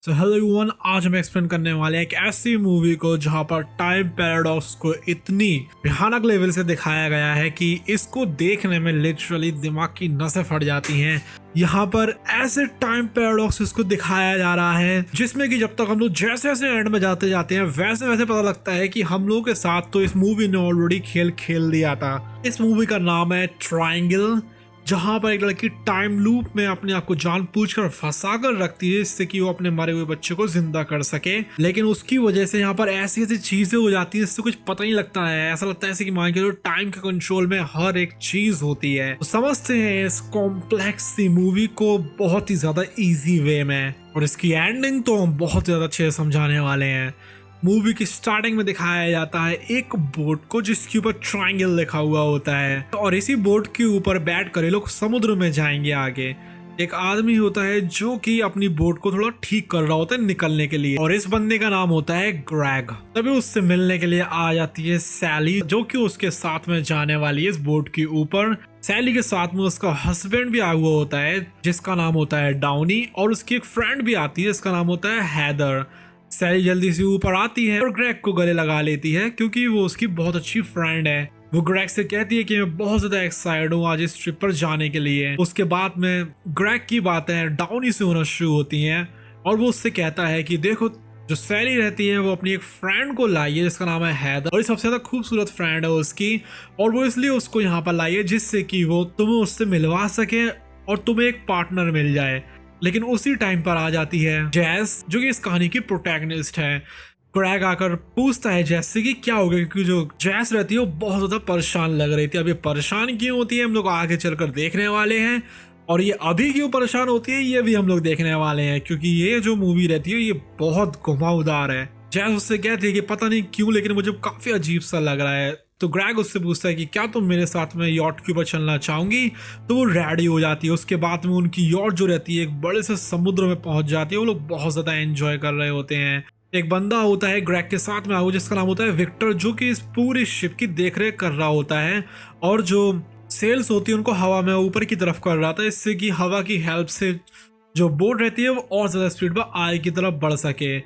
तो hello everyone, आज हम एक्सप्लेन करने वाले हैं एक ऐसी मूवी को जहां पर टाइम पैराडॉक्स को इतनी भयानक लेवल से दिखाया गया है कि इसको देखने में लिटरली दिमाग की नसें फट जाती हैं। यहाँ पर ऐसे टाइम पैराडॉक्स को दिखाया जा रहा है जिसमें कि जब तक हम लोग जैसे जैसे एंड में जाते जाते हैं वैसे वैसे पता लगता है कि हम लोगों के साथ तो इस मूवी ने ऑलरेडी खेल खेल दिया था। इस मूवी का नाम है ट्रायंगल, जहां पर एक लड़की टाइम लूप में अपने आप को जानबूझकर फंसा कर रखती है जिससे कि वो अपने मरे हुए बच्चे को जिंदा कर सके, लेकिन उसकी वजह से यहाँ पर ऐसी ऐसी चीजें हो जाती है जिससे कुछ पता नहीं लगता है। ऐसा लगता है कि मान के टाइम के कंट्रोल में हर एक चीज होती है। तो समझते हैं इस कॉम्प्लेक्स सी मूवी को बहुत ही ज्यादा इजी वे में, और इसकी एंडिंग तो हम बहुत ज्यादा अच्छे से समझाने वाले हैं। मूवी की स्टार्टिंग में दिखाया जाता है एक बोट को जिसके ऊपर ट्रायंगल लिखा हुआ होता है, और इसी बोट के ऊपर बैठ कर ये लोग समुद्र में जाएंगे आगे। एक आदमी होता है जो कि अपनी बोट को थोड़ा ठीक कर रहा होता है निकलने के लिए, और इस बंदे का नाम होता है ग्रेग। तभी उससे मिलने के लिए आ जाती है सैली, जो कि उसके साथ में जाने वाली है इस बोट के ऊपर। सैली के साथ में उसका हस्बैंड भी आया हुआ होता है जिसका नाम होता है डाउनी, और उसकी एक फ्रेंड भी आती है जिसका नाम होता है हैदर। सैली जल्दी से ऊपर आती है और ग्रेग को गले लगा लेती है क्योंकि वो उसकी बहुत अच्छी फ्रेंड है। वो ग्रेग से कहती है कि मैं बहुत ज्यादा एक्साइटेड हूँ आज इस ट्रिप पर जाने के लिए। उसके बाद में ग्रेग की बातें डाउनी से होना शुरू होती हैं, और वो उससे कहता है कि देखो, जो सैली रहती है वो अपनी एक फ्रेंड को लाई है जिसका नाम है हैदर, और ये सबसे ज्यादा खूबसूरत फ्रेंड है उसकी, और वो इसलिए उसको यहाँ पर लाई है जिससे कि वो तुम्हें उससे मिलवा सके और तुम्हें एक पार्टनर मिल जाए। लेकिन उसी टाइम पर आ जाती है जैस, जो कि इस कहानी की प्रोटैगनिस्ट है। ग्रेग आकर पूछता है जैस से कि क्या हो गया, क्योंकि जो जैस रहती है वो बहुत ज्यादा परेशान लग रही थी। अब ये परेशान क्यों होती है हम लोग आगे चलकर देखने वाले हैं, और ये अभी क्यों परेशान होती है ये भी हम लोग देखने वाले हैं, क्योंकि ये जो मूवी रहती है ये बहुत घुमावदार है। जैस उससे कहती है कि पता नहीं क्यों लेकिन मुझे काफी अजीब सा लग रहा है। तो ग्रेग उससे पूछता है कि क्या तुम मेरे साथ में यॉट के ऊपर चलना चाहूंगी, तो वो रेडी हो जाती है। उसके बाद में उनकी यॉट जो रहती है एक बड़े से समुद्र में पहुंच जाती है। वो लोग बहुत ज्यादा एंजॉय कर रहे होते हैं। एक बंदा होता है ग्रेग के साथ में जिसका नाम होता है विक्टर, जो कि इस पूरी शिप की देखरेख कर रहा होता है, और जो सेल्स होती है उनको हवा में ऊपर की तरफ कर रहा था, इससे कि हवा की हेल्प से जो बोट रहती है वो और ज्यादा स्पीड पर आगे की तरफ बढ़ सके।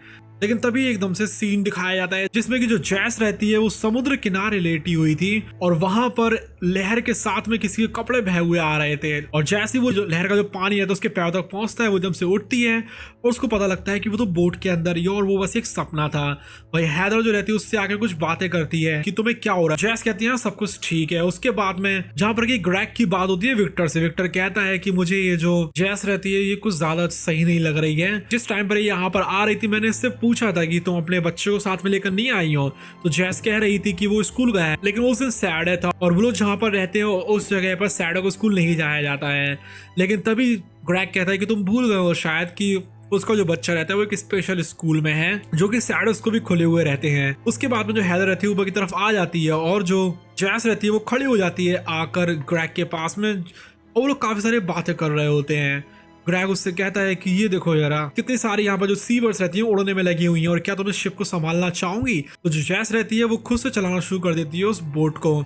लेकिन तभी एकदम से सीन दिखाया जाता है जिसमें कि जो जैस रहती है वो समुद्र किनारे लेटी हुई थी, और वहां पर लहर के साथ में किसी के कपड़े बहे हुए आ रहे थे, और जैसे ही वो जो लहर का जो पानी है तो उसके पैरों तक पहुंचता है वो एकदम से उठती है, और उसको पता लगता है कि वो तो बोट के अंदर ही, और वो बस एक सपना था। वही हैदर जो रहती है उससे आकर कुछ बातें करती है कि तुम्हें क्या हो रहा है। जैस कहती है सब कुछ ठीक है। उसके बाद में जहां पर कि ग्रेग की बात होती है विक्टर से, विक्टर कहता है कि मुझे ये जो जैस रहती है ये कुछ ज्यादा सही नहीं लग रही है। जिस टाइम पर ये यहाँ पर आ रही थी मैंने इससे पूछा था कि तुम अपने बच्चे को साथ में लेकर नहीं आई हो, तो जैस कह रही थी कि वो स्कूल गया है, लेकिन वो उस दिन सैटरडे था और वो लोग जहाँ पर रहते हैं उस जगह पर सैटरडे को स्कूल नहीं जाया जाता है। लेकिन तभी ग्रेग कहता है कि तुम भूल गए हो शायद कि उसका जो बच्चा रहता है वो एक स्पेशल स्कूल में है जो कि सैटरडेस को भी खुले हुए रहते हैं। उसके बाद में जो हैदर रहती है ऊपर की तरफ आ जाती है, और जो जैस रहती है वो खड़ी हो जाती है आकर ग्रेग के पास में, और वो लोग काफी सारी बातें कर रहे होते हैं। ग्रेग उससे कहता है कि ये देखो जरा कितनी सारी यहाँ पर जो सी बर्ड्स रहती हैं उड़ने में लगी हुई हैं, और क्या तुम इस शिप को संभालना चाहूंगी। तो जो जैस रहती है वो खुद से चलाना शुरू कर देती है उस बोट को।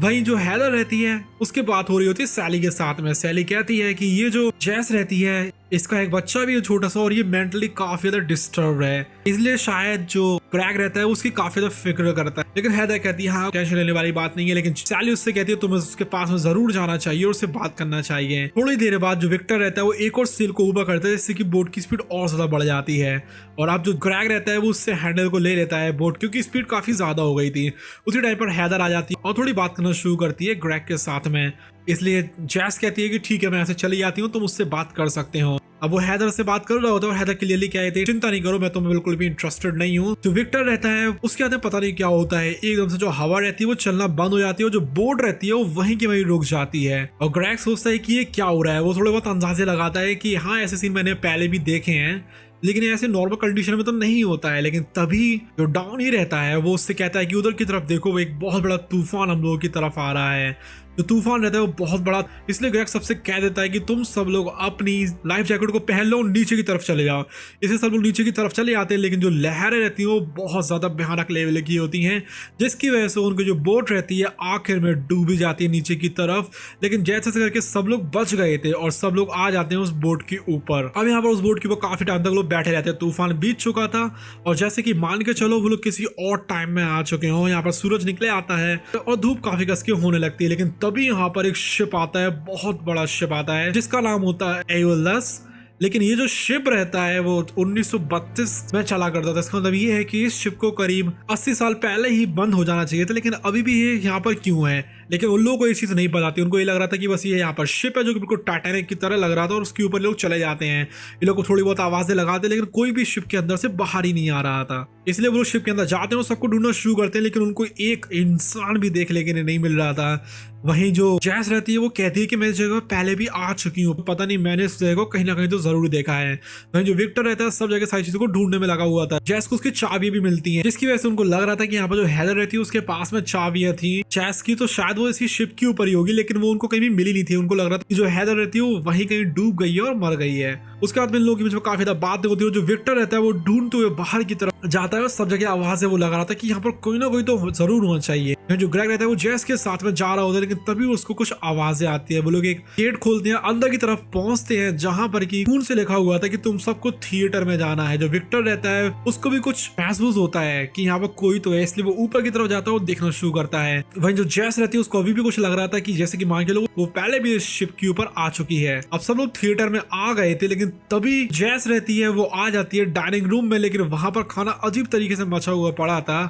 वहीं जो हैदर रहती है उसके बात हो रही होती है सैली के साथ में। सैली कहती है कि ये जो जैस रहती है इसका एक बच्चा भी है छोटा सा, और ये मेंटली काफी ज्यादा डिस्टर्ब है, इसलिए शायद जो ग्रेग रहता है उसकी काफी ज्यादा फिक्र करता है। लेकिन हैदर कहती है हाँ टेंशन लेने वाली बात नहीं है। लेकिन सैली उससे कहती है तुम्हें उसके पास में जरूर जाना चाहिए और उससे बात करना चाहिए। थोड़ी देर बाद जो विक्टर रहता है वो एक और सील को ऊपर करता है जिससे कि बोट की स्पीड और ज्यादा बढ़ जाती है, और अब जो ग्रेग रहता है वो उससे हैंडल को ले लेता है बोट, क्योंकि स्पीड काफी ज्यादा हो गई थी। उसी टाइम पर हैदर आ जाती है और थोड़ी बात करना शुरू करती है ग्रेग के साथ में, इसलिए जैस कहती है कि ठीक है मैं ऐसे चली जाती हूँ, तुम उससे बात कर सकते हो। अब वो हैदर से बात कर रहा होता है और हैदर क्लियरली कहते हैं चिंता नहीं करो मैं तुम्हें बिल्कुल भी इंटरेस्टेड नहीं हूँ। जो विक्टर रहता है उसके हाथ में पता नहीं क्या होता है, एकदम से जो हवा रहती है वो चलना बंद हो जाती है, और जो बोट रहती है वो वहीं की वहीं रुक जाती है। और ग्रेग सोचता है कि ये क्या हो रहा है। वो थोड़े बहुत अंदाजे लगाता है कि हाँ ऐसे सीन मैंने पहले भी देखे हैं, लेकिन ऐसे नॉर्मल कंडीशन में तो नहीं होता है। लेकिन तभी जो डाउन ही रहता है वो उससे कहता है कि उधर की तरफ देखो वो एक बहुत बड़ा तूफान हम लोगों की तरफ आ रहा है। जो तूफान रहता है वो बहुत बड़ा, इसलिए ग्रेग सबसे कह देता है कि तुम सब लोग अपनी लाइफ जैकेट को पहन लो और नीचे की तरफ चले जाओ। इसे सब लोग नीचे की तरफ चले आते हैं, लेकिन जो लहरें रहती हैं वो बहुत ज्यादा भयानक लेवल की होती हैं, जिसकी वजह से उनकी जो बोट रहती है आखिर में डूबी जाती है नीचे की तरफ। लेकिन जैसे करके सब लोग बच गए थे और सब लोग आ जाते हैं उस बोट के ऊपर। अब यहाँ पर उस बोट के ऊपर काफी टाइम तक लोग बैठे रहते हैं, तूफान बीत चुका था और जैसे कि मान के चलो वो लोग किसी और टाइम में आ चुके हो। यहाँ पर सूरज निकले आता है और धूप काफी कसके होने लगती है, लेकिन तभी यहाँ पर एक शिप आता है, बहुत बड़ा शिप आता है जिसका नाम होता है एओलस। लेकिन ये जो शिप रहता है वो 1932 में चला करता था। इसका मतलब ये है कि इस शिप को करीब 80 साल पहले ही बंद हो जाना चाहिए था, लेकिन अभी भी ये यहाँ पर क्यों है। लेकिन उन लोगों को ये चीज़ नहीं बताती, उनको ये लग रहा था कि बस ये यहाँ पर शिप है जो कि बिल्कुल टाइटैनिक की तरह लग रहा था और उसके ऊपर लोग चले जाते हैं। ये लोग को थोड़ी बहुत आवाज़ें लगाते, लेकिन कोई भी शिप के अंदर से बाहर ही नहीं आ रहा था। इसलिए वो लोग शिप के अंदर जाते हैं और सबको ढूंढना शुरू करते हैं, लेकिन उनको एक इंसान भी देखने के लिए नहीं मिल रहा था। वहीं जो जैस रहती है वो कहती है कि मैं इस जगह पहले भी आ चुकी हूँ, पता नहीं मैंने इस जगह को कहीं ना कहीं तो जरूर देखा है। वहीं जो विक्टर रहता है सब जगह सारी चीजों को ढूंढने में लगा हुआ था। जैस को उसकी चाबियां भी मिलती हैं, जिसकी वजह से उनको लग रहा था कि यहाँ पर जो हेदर रहती है उसके पास में चाबियां थी जैस की, तो शायद वो इसी शिप के ऊपर ही होगी, लेकिन वो उनको कहीं भी मिली नहीं थी। उनको लग रहा था कि जो हेदर रहती है वो वहीं कहीं डूब गई है और मर गई है। उसके बाद में इन लोगों के बीच में काफी ज्यादा बात होती है। जो विक्टर रहता है वो ढूंढते हुए बाहर की तरफ जाता है और सब जगह आवाज है वो लगा रहा था कि यहाँ पर कोई ना कोई तो जरूर होना चाहिए। जो ग्रेग रहता है वो जैस के साथ में जा रहा होता है, लेकिन तभी उसको कुछ आवाजें आती है। वो लोग एक गेट खोलते हैं, अंदर की तरफ पहुंचते हैं जहां पर की खून से लिखा हुआ था कि तुम सबको थिएटर में जाना है। जो विक्टर रहता है उसको भी कुछ महसूस होता है कि यहाँ पर कोई तो है, इसलिए वो ऊपर की तरफ जाता है और देखना शुरू करता है। वहीं जो जैस रहती है उसको अभी भी कुछ लग रहा था कि जैसे कि मान के लोग वो पहले भी इस शिप के ऊपर आ चुकी है। अब सब लोग थिएटर में आ गए थे, लेकिन तभी जैस रहती है वो आ जाती है डाइनिंग रूम में, लेकिन वहां पर खाना अजीब तरीके से मचा हुआ पड़ा था।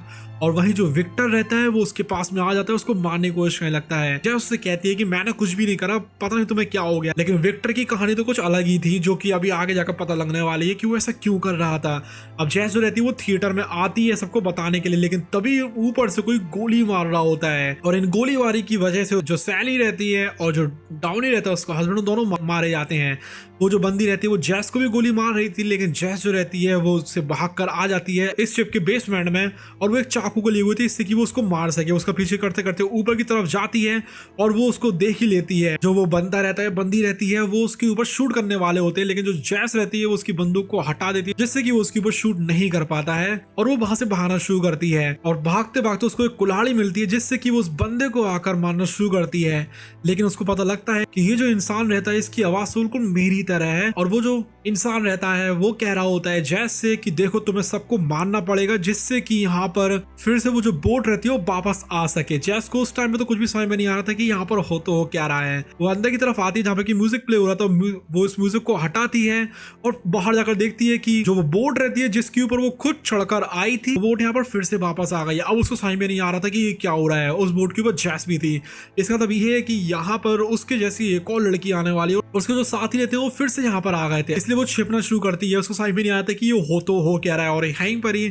और वहीं जो विक्टर रहता है वो उसके पास में आ जाता है, उसको मारने की कोशिश करने लगता है। जैस उससे कहती है कि मैंने कुछ भी नहीं करा, पता नहीं तुम्हें क्या हो गया। लेकिन विक्टर की कहानी तो कुछ अलग ही थी, जो कि अभी आगे जाकर पता लगने वाली है कि वो ऐसा क्यों कर रहा था। अब जैस जो रहती है वो थिएटर में आती है सबको बताने के लिए, लेकिन तभी ऊपर से कोई गोली मार रहा होता है और इन गोलीबारी की वजह से जो सैली रहती है और जो डाउनी रहता है उसका हस्बैंड दोनों मारे जाते हैं। वो जो बंदी रहती है वो जैस को भी गोली मार रही थी, लेकिन जैस जो रहती है वो उससे भागकर आ जाती है इस शिप के बेसमेंट में और वो एक चाकू को लिए हुई थी इससे कि वो उसको मार सके। उसका पीछे करते करते ऊपर की तरफ जाती है और वो उसको देख ही लेती है। जो वो बंदा रहता है बंदी रहती है वो उसके ऊपर शूट करने वाले होते हैं, लेकिन जो जैस रहती है वो उसकी बंदूक को हटा देती है जिससे कि वो उसके ऊपर शूट नहीं कर पाता है और वो वहां से भागना शुरू करती है। और भागते भागते उसको एक कुल्हाड़ी मिलती है जिससे कि वो उस बंदे को आकर मारना शुरू करती है, लेकिन उसको पता लगता है कि ये जो इंसान रहता है इसकी आवाज बिल्कुल मेरी तरह है। और वो जो इंसान रहता है वो कह रहा होता है जैस से कि देखो तुम्हें सबको मारना पड़ेगा जिससे कि यहाँ पर फिर से वो जो बोट रहती है वो वापस आ सके। जैस को उस टाइम में तो कुछ भी समझ में नहीं आ रहा था कि यहाँ पर हो तो हो क्या रहा है। वो अंदर की तरफ आती है जहाँ पर की म्यूजिक प्ले हो रहा था, वो इस म्यूजिक को हटाती है और बाहर जाकर देखती है कि जो वो बोट रहती है जिसके ऊपर वो खुद चढ़कर आई थी बोट यहाँ पर फिर से वापस आ गई। अब उसको समझ में नहीं आ रहा था कि ये क्या हो रहा है। उस बोट के ऊपर जैस भी थी। इसका मतलब ये है कि यहाँ पर उसके जैसी एक और लड़की आने वाली है। उसके जो साथी रहते हैं वो फिर से यहाँ पर आ गए थे, इसलिए वो छिपना शुरू करती है। उसको समझ में नहीं आता कि ये हो तो हो क्या रहा है। और यहीं पर ही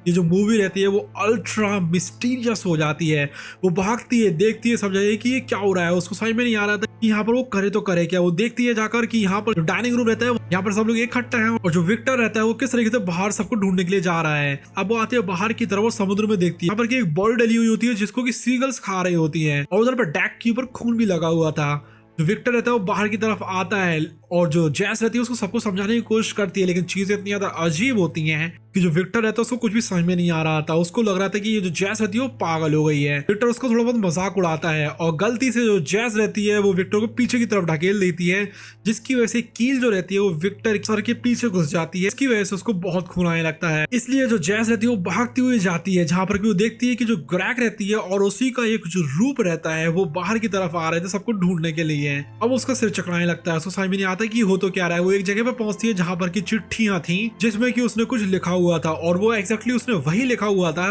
ये जो मूवी रहती है वो अल्ट्रा मिस्टीरियस हो जाती है। वो भागती है, देखती है सब जगह कि ये क्या हो रहा है। उसको समझ में नहीं आ रहा था कि यहाँ पर वो करे तो करे क्या। वो देखती है जाकर कि यहाँ पर डाइनिंग रूम रहता है यहाँ पर सब लोग इकट्ठा हैं और जो विक्टर रहता है वो किस तरीके से बाहर सबको ढूंढने के लिए जा रहा है। अब वो आती है बाहर की तरफ और समुद्र में देखती है यहाँ पर एक बॉल डली हुई होती है जिसको कि सीगल्स खा रही होती है और उधर पर डेक के ऊपर खून भी लगा हुआ था। जो विक्टर रहता है वो बाहर की तरफ आता है और जो जैस रहती है उसको सबको समझाने की कोशिश करती है, लेकिन चीजें इतनी ज्यादा अजीब होती हैं कि जो विक्टर रहता है उसको कुछ भी समझ में नहीं आ रहा था। उसको लग रहा था कि ये जो जैस रहती है वो पागल हो गई है। विक्टर उसको थोड़ा बहुत मजाक उड़ाता है और गलती से जो जैस रहती है वो विक्टर को पीछे की तरफ ढकेल देती है, जिसकी वजह से कील जो रहती है वो विक्टर सर के पीछे घुस जाती है। इसकी वजह से उसको बहुत खून आने लगता है। इसलिए जो जैस रहती है वो भागती हुई जाती है जहां पर वो देखती है कि जो ग्रैग रहती है और उसी का एक जो रूप रहता है वो बाहर की तरफ आ रहे थे सबको ढूंढने के लिए। अब उसका सिर चकराने लगता है। उसको समझ में नहीं आता कि हो तो क्या रहा है। वो एक जगह पे पहुंचती है जहां पर की चिट्ठियां थी जिसमें कि उसने कुछ लिखा हुआ था और वो एग्जैक्टली उसने वही लिखा हुआ था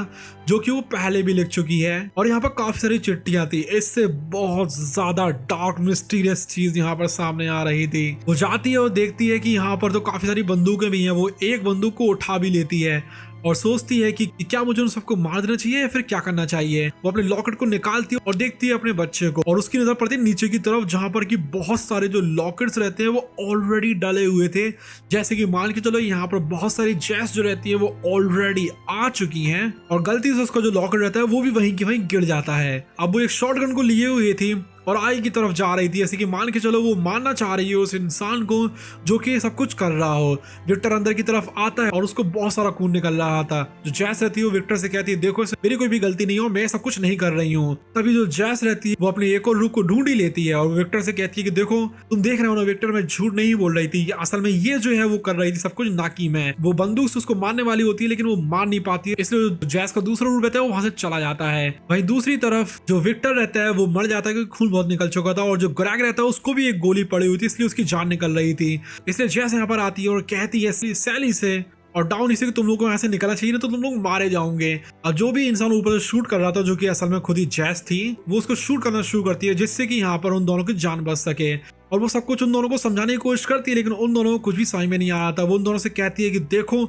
जो कि वो पहले भी लिख चुकी है। और यहाँ पर काफी सारी चिट्ठियां थी। इससे बहुत ज्यादा डार्क मिस्टीरियस चीज यहाँ पर सामने आ रही थी। वो जाती है और देखती है कि यहाँ पर तो काफी सारी बंदूकें भी हैं। वो एक बंदूक को उठा भी लेती है और सोचती है कि क्या मुझे उन सबको मार देना चाहिए या फिर क्या करना चाहिए। वो अपने लॉकेट को निकालती है और देखती है अपने बच्चे को और उसकी नजर पड़ती है नीचे की तरफ जहां पर कि बहुत सारे जो लॉकेट्स रहते हैं वो ऑलरेडी डले हुए थे। जैसे कि मान के चलो यहाँ पर बहुत सारी जैस जो रहती है वो ऑलरेडी आ चुकी हैं और गलती से उसका जो लॉकेट रहता है वो भी वहीं की वहीं गिर जाता है। अब वो एक शॉटगन को लिए हुए थी और आई की तरफ जा रही थी, ऐसे कि मान के चलो वो मारना चाह रही है उस इंसान को जो कि सब कुछ कर रहा हो। विक्टर अंदर की तरफ आता है और उसको बहुत सारा खून निकल रहा था। जो जैस रहती है वो विक्टर से कहती है देखो मेरी कोई भी गलती नहीं हो, मैं सब कुछ नहीं कर रही हूँ। तभी जो जैस रहती है वो अपनी एक और रूप को ढूंढ ही लेती है और विक्टर से कहती है कि देखो तुम देख रहे हो ना विक्टर, मैं झूठ नहीं बोल रही थी, असल में ये जो है वो कर रही थी सब कुछ ना कि मैं। वो बंदूक से उसको मारने वाली होती है लेकिन वो मार नहीं पाती है, इसलिए जैस का दूसरा रूप रहता है वो वहां से चला जाता है। वहीं दूसरी तरफ जो विक्टर रहता है वो मर जाता है क्योंकि खून बहुत निकल चुका था, और जो ग्रेग रहता है उसको भी एक गोली पड़ी हुई थी इसलिए उसकी जान निकल रही थी। इसलिए जैस यहाँ पर आती है और कहती है सैली से और डाउन इसे कि तुम लोगों को यहाँ से निकलना चाहिए ना तो तुम लोग मारे जाओगे। और जो भी इंसान ऊपर से शूट कर रहा था जो कि असल में खुद ही जैस थी, वो उसको शूट करना शुरू करती है जिससे कि यहाँ पर उन दोनों की जान बच सके। और वो सब कुछ उन दोनों को समझाने की कोशिश करती है लेकिन उन दोनों को कुछ भी समझ में नहीं आ रहा था। वो उन दोनों से कहती है कि देखो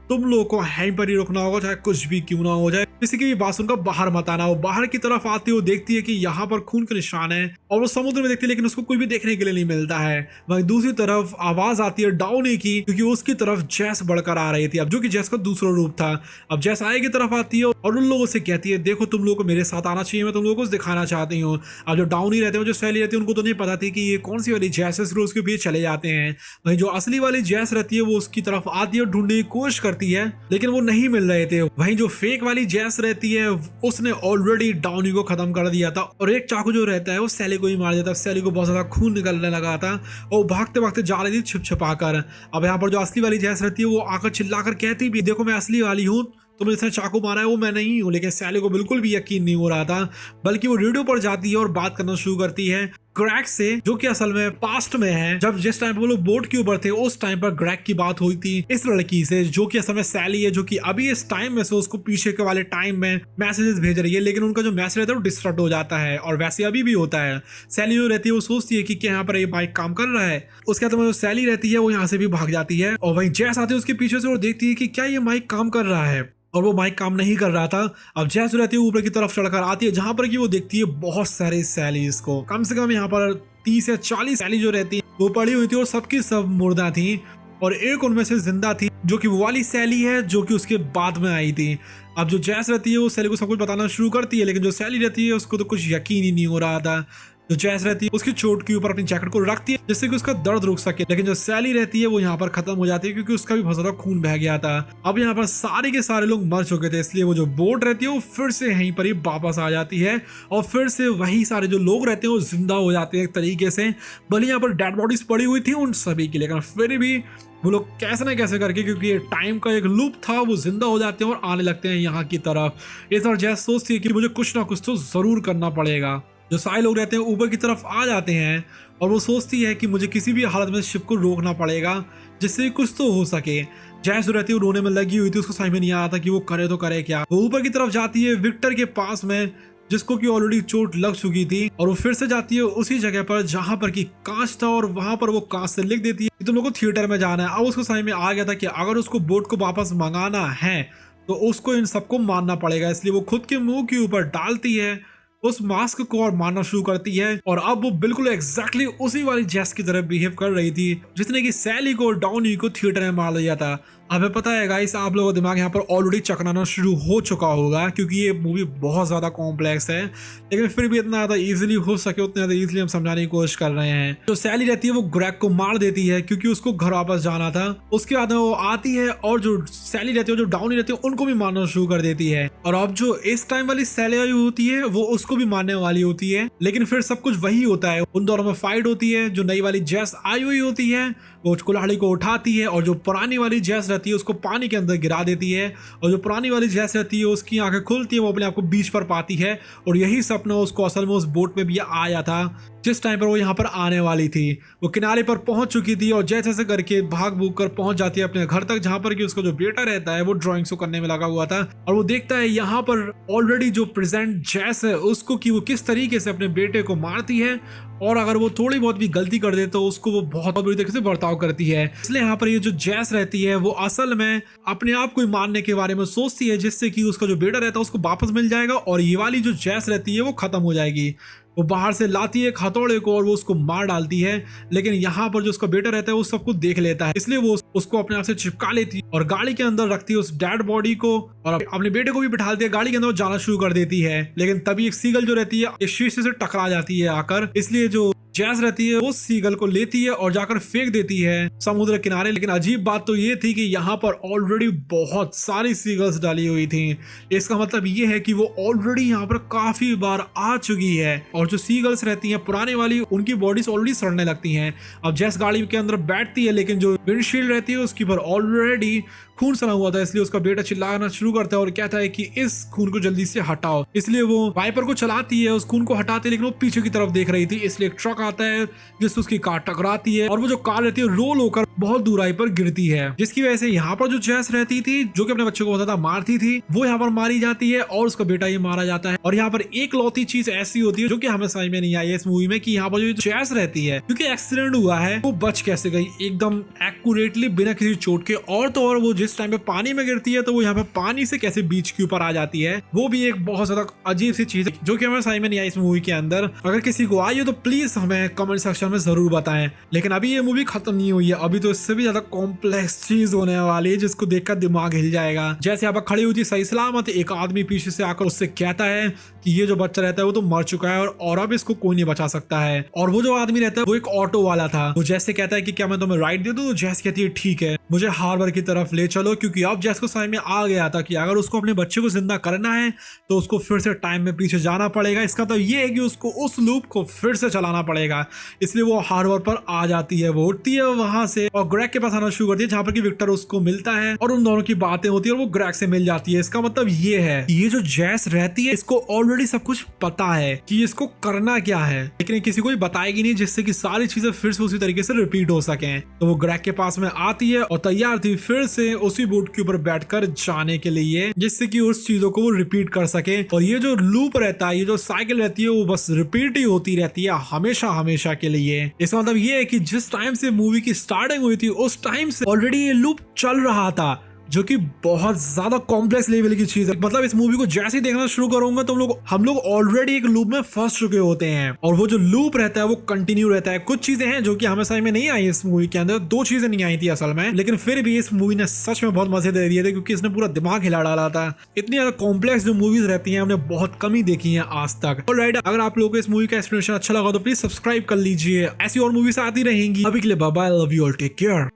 तुम लोगों को यहीं पर ही रुकना होगा चाहे कुछ भी क्यों ना हो जाए, किसी की भी बात सुनकर बाहर मत आना। वो बाहर की तरफ आती है, वो देखती है कि यहाँ पर खून के निशान है और वो समुद्र में देखती है लेकिन उसको कोई भी देखने के लिए नहीं मिलता है। वहीं दूसरी तरफ आवाज आती है डाउनी की क्योंकि उसकी तरफ जैस बढ़कर आ रही थी, अब जो कि जैस का दूसरा रूप था। अब जैस आगे की तरफ आती है और उन लोगों से कहती है देखो तुम लोगों को मेरे साथ आना चाहिए, मैं तुम लोगों को दिखाना चाहती हूँ। अब जो डाउनी रहते हैं जो सैली रहती है उनको तो नहीं पता थी कि ये कौन सी वाली जैस है, उसके पीछे चले जाते हैं। वहीं जो असली वाली जैस रहती है वो उसकी तरफ आती है और ढूंढने की कोशिश करती है लेकिन वो नहीं मिल रहे थे। वहीं जो फेक वाली जैस रहती है उसने ऑलरेडी डाउनी को खत्म कर दिया था और एक चाकू जो रहता है वो सैली को ही मार देता है। सैली को बहुत ज्यादा खून निकलने लगा था और भागते भागते जा रही थी छिप छिपा कर। अब यहाँ पर जो असली वाली जैस रहती है वो आकर चिल्लाकर कहती भी देखो मैं असली वाली हूँ, तुमने इसने चाकू मारा है वो मैं नहीं हूँ। लेकिन सैली को बिल्कुल भी यकीन नहीं हो रहा था, बल्कि वो रेडियो पर जाती है और बात करना शुरू करती है ग्रेग से जो कि असल में पास्ट में है। जब जिस टाइम पे वो लोग बोट के ऊपर थे उस टाइम पर ग्रेग की बात हुई थी इस लड़की से जो कि असल में सैली है, जो कि अभी इस टाइम में से उसको पीछे के वाले टाइम में मैसेजेस भेज रही है लेकिन उनका जो मैसेज रहता है वो डिस्ट्रक्ट हो जाता है और वैसे अभी भी होता है। सैली जो रहती है वो सोचती है कि क्या यहाँ पर ये बाइक काम कर रहा है। उसके बाद जो सैली रहती है वो यहाँ से भी भाग जाती है और वहीं जैस आती है उसके पीछे से और देखती है कि क्या ये माइक काम कर रहा है और वो माइक काम नहीं कर रहा था। अब जैस रहती है ऊपर की तरफ चढ़कर आती है जहां पर कि वो देखती है बहुत सारे सैलीज को, कम से कम यहाँ पर 30 या 40 सैली जो रहती है वो पड़ी हुई थी और सबकी सब मुर्दा थी और एक उनमें से जिंदा थी जो कि वो वाली सैली है जो कि उसके बाद में आई थी। अब जो जैस रहती है वो सैली को सब कुछ बताना शुरू करती है लेकिन जो सैली रहती है उसको तो कुछ यकीन ही नहीं हो रहा था। जो जैस रहती है उसकी चोट के ऊपर अपनी जैकेट को रखती है जिससे कि उसका दर्द रुक सके, लेकिन जो सैली रहती है वो यहाँ पर खत्म हो जाती है क्योंकि उसका भी बहुत ज्यादा खून बह गया था। अब यहाँ पर सारे के सारे लोग मर चुके थे इसलिए वो जो बोट रहती है वो फिर से यहीं पर ही वापस आ जाती है और फिर से वही सारे जो लोग रहते हैं वो जिंदा हो जाते हैं एक तरीके से। भले यहाँ पर डेड बॉडीज पड़ी हुई थी उन सभी की, लेकिन फिर भी वो लोग कैसे ना कैसे करके क्योंकि ये टाइम का एक लूप था वो जिंदा हो जाते हैं और आने लगते हैं यहाँ की तरफ। इस बार जैस सोचती है कि मुझे कुछ ना कुछ तो जरूर करना पड़ेगा। जो सारे लोग रहते हैं ऊपर की तरफ आ जाते हैं और वो सोचती है कि मुझे किसी भी हालत में शिप को रोकना पड़ेगा जिससे कुछ तो हो सके। जैस जो रहती है रोने में लगी हुई थी, उसको समझ में नहीं आ रहा था कि वो करे तो करे क्या। वो ऊपर की तरफ जाती है विक्टर के पास में जिसको कि ऑलरेडी चोट लग चुकी थी और वो फिर से जाती है उसी जगह पर जहां पर कि कांच था और वहां पर वो कांच से लिख देती है कि तुम लोग को थिएटर में जाना है। अब उसको समझ में आ गया था कि अगर उसको बोट को वापस मंगाना है तो उसको इन सबको मारना पड़ेगा, इसलिए वो खुद के मुंह के ऊपर डालती है उस मास्क को और मारना शुरू करती है। और अब वो बिल्कुल एग्जैक्टली उसी वाली जैस की तरह बिहेव कर रही थी जिसने कि सैली को और डाउनी को थिएटर में मार दिया था। हमें पता है गाइस आप लोगों का दिमाग यहाँ पर ऑलरेडी चकराना शुरू हो चुका होगा क्योंकि ये मूवी बहुत ज्यादा कॉम्प्लेक्स है, लेकिन फिर भी इतना ज्यादा इजीली हो सके उतना ज्यादा इजीली हम समझाने की कोशिश कर रहे हैं। जो सैली रहती है वो ग्रेग को मार देती है क्योंकि उसको घर वापस जाना था। उसके बाद वो आती है और जो सैली रहती है जो डाउनी रहती है उनको भी मारना शुरू कर देती है। और अब जो इस टाइम वाली सैली आई होती है वो उसको भी मारने वाली होती है, लेकिन फिर सब कुछ वही होता है। उन दोनों में फाइट होती है। जो नई वाली जैस आई हुई होती है वो कुल्हाड़ी को उठाती है और जो पुरानी वाली जैस रहती है उसको पानी के अंदर गिरा देती है। और जो पुरानी वाली जैस रहती है उसकी आंखें खुलती है, वो अपने आप को बीच पर पाती है और यही सपना उसको असल में उस बोट में भी आया था जिस टाइम पर वो यहाँ पर आने वाली थी। वो किनारे पर पहुंच चुकी थी और जैसे जैसे करके भाग भूग कर पहुंच जाती है अपने घर तक जहां पर कि उसका जो बेटा रहता है वो ड्राइंग्स को करने में लगा हुआ था। और वो देखता है यहाँ पर ऑलरेडी जो प्रेजेंट जैस है उसको कि वो किस तरीके से अपने बेटे को मारती है और अगर वो थोड़ी बहुत भी गलती कर दे तो उसको वो बहुत बुरी तरीके से बर्ताव करती है। इसलिए यहाँ पर ये जो जैस रहती है वो असल में अपने आप को मारने के बारे में सोचती है जिससे कि उसका जो बेटा रहता है उसको वापस मिल जाएगा और ये वाली जो जैस रहती है वो खत्म हो जाएगी। वो बाहर से लाती है एक हथौड़े को और वो उसको मार डालती है, लेकिन यहाँ पर जो उसका बेटा रहता है वो सब कुछ देख लेता है, इसलिए वो उसको अपने आप से चिपका लेती है और गाड़ी के अंदर रखती है उस डेड बॉडी को और अपने बेटे को भी बिठा देती है। गाड़ी के अंदर वो जाना शुरू कर देती है, लेकिन तभी एक सीगल जो रहती है एक शीशे से टकरा जाती है आकर, इसलिए जो जैस रहती है वो सीगल को लेती है और जाकर फेंक देती है समुद्र किनारे। लेकिन अजीब बात तो ये थी कि यहाँ पर ऑलरेडी बहुत सारी सीगल्स डाली हुई थी। इसका मतलब ये है कि वो ऑलरेडी यहाँ पर काफी बार आ चुकी है और जो सीगल्स रहती हैं पुराने वाली उनकी बॉडीज ऑलरेडी सड़ने लगती हैं। अब जैस गाड़ी के अंदर बैठती है, लेकिन जो विंडशील्ड रहती है उसके ऊपर ऑलरेडी खून सना हुआ था, इसलिए उसका बेटा चिल्लाना शुरू करता है और कहता है कि इस खून को जल्दी से हटाओ। इसलिए वो वाइपर को चलाती है, उस खून को हटाती है, लेकिन वो पीछे की तरफ देख रही थी, इसलिए एक ट्रक आता है जिससे उसकी कार टकराती है और वो जो कार रहती है रोल होकर बहुत दूराई पर गिरती है, जिसकी वजह से यहाँ पर जो जैस रहती थी जो कि अपने बच्चे को होता था मारती थी, वो यहाँ पर मारी जाती है और उसका बेटा ही मारा जाता है। और यहाँ पर एक लौती चीज ऐसी होती है जो कि हमें समझ में नहीं आई है इस मूवी में कि यहाँ पर जो जैस रहती है क्योंकि एक्सीडेंट हुआ है वो बच कैसे गई एकदम एक्यूरेटली बिना किसी चोट के, और तो और वो जिस टाइम पे पानी में गिरती है तो वो यहाँ पे पानी से कैसे बीच के ऊपर आ जाती है, वो भी एक बहुत ज्यादा अजीब सी चीज है जो कि हमें समझ में नहीं आई इस मूवी के अंदर। अगर किसी को आई हो तो प्लीज हमें कमेंट सेक्शन में जरूर बताएं। लेकिन अभी ये मूवी खत्म नहीं हुई है, अभी तो इससे भी ज्यादा कॉम्प्लेक्स चीज होने वाली है जिसको देखकर दिमाग हिल जाएगा। जैसे यहाँ पर खड़ी हुई थी सही सलामत, एक आदमी पीछे से आकर उससे कहता है कि ये जो बच्चा रहता है वो तो मर चुका है और अब इसको कोई नहीं बचा सकता है। और वो जो आदमी रहता है वो एक ऑटो वाला था, वो जैसे कहता है कि क्या मैं तुम्हें राइड दे दूं, जैस कहती है ठीक है मुझे हार्बर की तरफ ले चलो, क्योंकि अब जैस को समझ में आ गया था कि अगर उसको अपने बच्चे को जिंदा करना है तो उसको फिर से टाइम में पीछे जाना पड़ेगा। इसका तो ये है कि उसको उस लूप को फिर से चलाना पड़ेगा, इसलिए वो हार्बर पर आ जाती है, वो उठती है वहां से और ग्रेग के पास आना शुरू करती है जहां पर कि विक्टर उसको मिलता है और उन दोनों की बातें होती है और वो ग्रेग से मिल जाती है। इसका मतलब ये है ये जो जैस रहती है इसको ऑलरेडी सब कुछ पता है कि इसको करना क्या है, लेकिन किसी को भी बताएगी नहीं जिससे कि सारी चीजें फिर से उसी तरीके से रिपीट हो सके। तो वो ग्रेग के पास में आती है और तैयार थी फिर से उसी बोट के ऊपर बैठकर जाने के लिए, जिससे कि उस चीजों को वो रिपीट कर सके। और ये जो लूप रहता है, ये जो साइकिल रहती है वो बस रिपीट ही होती रहती है हमेशा हमेशा के लिए। इसका मतलब ये है कि जिस टाइम से मूवी की स्टार्टिंग हुई थी उस टाइम से ऑलरेडी ये लूप चल रहा था, जो कि बहुत ज्यादा कॉम्प्लेक्स लेवल की चीज है। मतलब इस मूवी को जैसे ही देखना शुरू करूंगा तो हम लोग ऑलरेडी एक लूप में फंस चुके होते हैं और वो जो लूप रहता है वो कंटिन्यू रहता है। कुछ चीजें हैं जो कि हमें समझ में नहीं आई इस मूवी के अंदर, दो चीजें नहीं आई थी असल में, लेकिन फिर भी इस मूवी ने सच में बहुत मजे दे दिए थे क्योंकि इसने पूरा दिमाग हिला डाला था। इतनी ज्यादा कॉम्प्लेक्स जो मूवीज रहती है हमने बहुत कम ही देखी है आज तक। ऑलराइट, अगर आप लोगों को इस मूवी का एक्सप्लेनेशन अच्छा लगा तो प्लीज सब्सक्राइब कर लीजिए, ऐसी और मूवीज आती रहेंगी। अभी के लिए bye bye, love you all, take care.